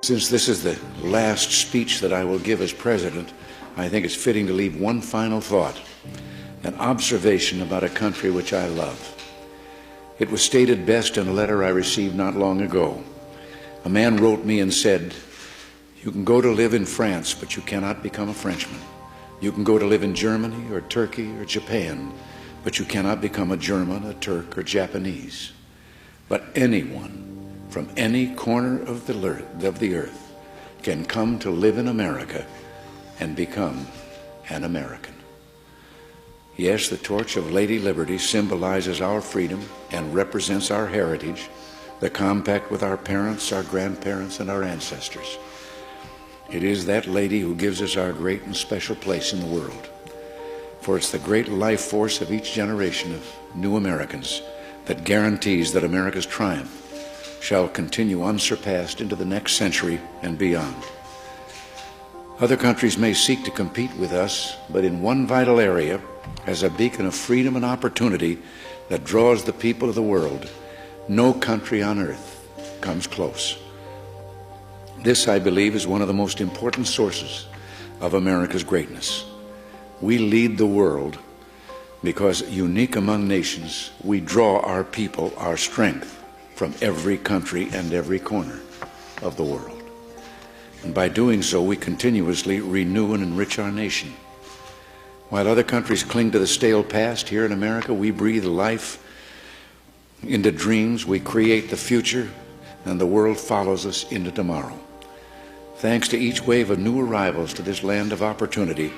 Since this is the last speech that I will give as president, I think it's fitting to leave one final thought, an observation about a country which I love. It was stated best in a letter I received not long ago. A man wrote me and said, "You can go to live in France, but you cannot become a Frenchman. You can go to live in Germany or Turkey or Japan, but you cannot become a German, a Turk, or Japanese. But anyone from any corner of the earth can come to live in America and become an American." Yes, the torch of Lady Liberty symbolizes our freedom and represents our heritage, the compact with our parents, our grandparents, and our ancestors. It is that lady who gives us our great and special place in the world. For it's the great life force of each generation of new Americans that guarantees that America's triumph shall continue unsurpassed into the next century and beyond. Other countries may seek to compete with us, but in one vital area, as a beacon of freedom and opportunity that draws the people of the world, no country on earth comes close. This, I believe, is one of the most important sources of America's greatness. We lead the world because, unique among nations, we draw our people, our strength, from every country and every corner of the world. And by doing so, we continuously renew and enrich our nation. While other countries cling to the stale past, here in America we breathe life into dreams, we create the future, and the world follows us into tomorrow. Thanks to each wave of new arrivals to this land of opportunity,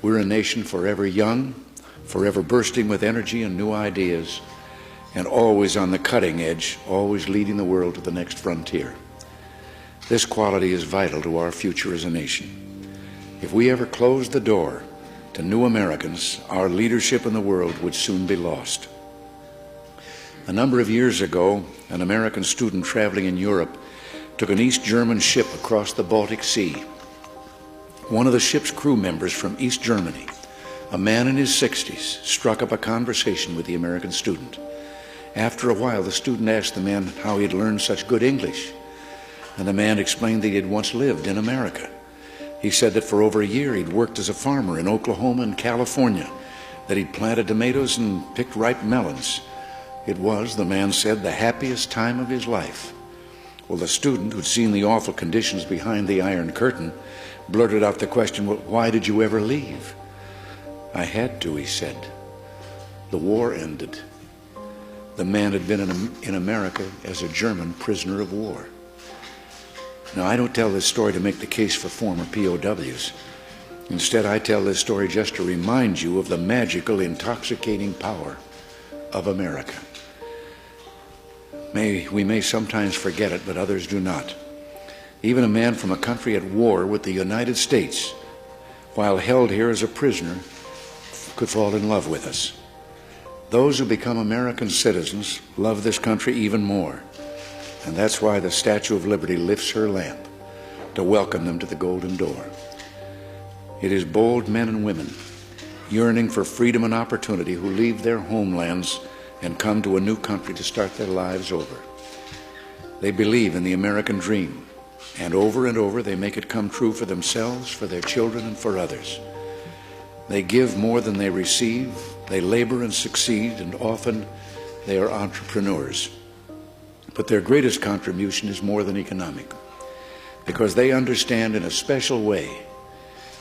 we're a nation forever young, forever bursting with energy and new ideas, and always on the cutting edge, always leading the world to the next frontier. This quality is vital to our future as a nation. If we ever close the door to new Americans, our leadership in the world would soon be lost. A number of years ago, an American student traveling in Europe took an East German ship across the Baltic Sea. One of the ship's crew members from East Germany, a man in his 60s, struck up a conversation with the American student. After a while, the student asked the man how he had learned such good English, and the man explained that he had once lived in America. He said that for over a year he'd worked as a farmer in Oklahoma and California, that he'd planted tomatoes and picked ripe melons. It was, the man said, the happiest time of his life. Well, the student, who'd seen the awful conditions behind the Iron Curtain, blurted out the question, "Well, why did you ever leave?" "I had to," he said. "The war ended." The man had been in America as a German prisoner of war. Now, I don't tell this story to make the case for former POWs. Instead, I tell this story just to remind you of the magical, intoxicating power of America. We may sometimes forget it, but others do not. Even a man from a country at war with the United States, while held here as a prisoner, could fall in love with us. Those who become American citizens love this country even more. And that's why the Statue of Liberty lifts her lamp to welcome them to the golden door. It is bold men and women yearning for freedom and opportunity who leave their homelands and come to a new country to start their lives over. They believe in the American dream, and over they make it come true for themselves, for their children, and for others. They give more than they receive, they labor and succeed, and often they are entrepreneurs. But their greatest contribution is more than economic, because they understand in a special way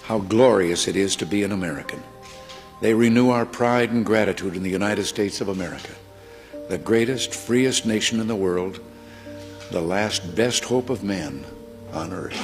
how glorious it is to be an American. They renew our pride and gratitude in the United States of America, the greatest, freest nation in the world, the last best hope of man on earth.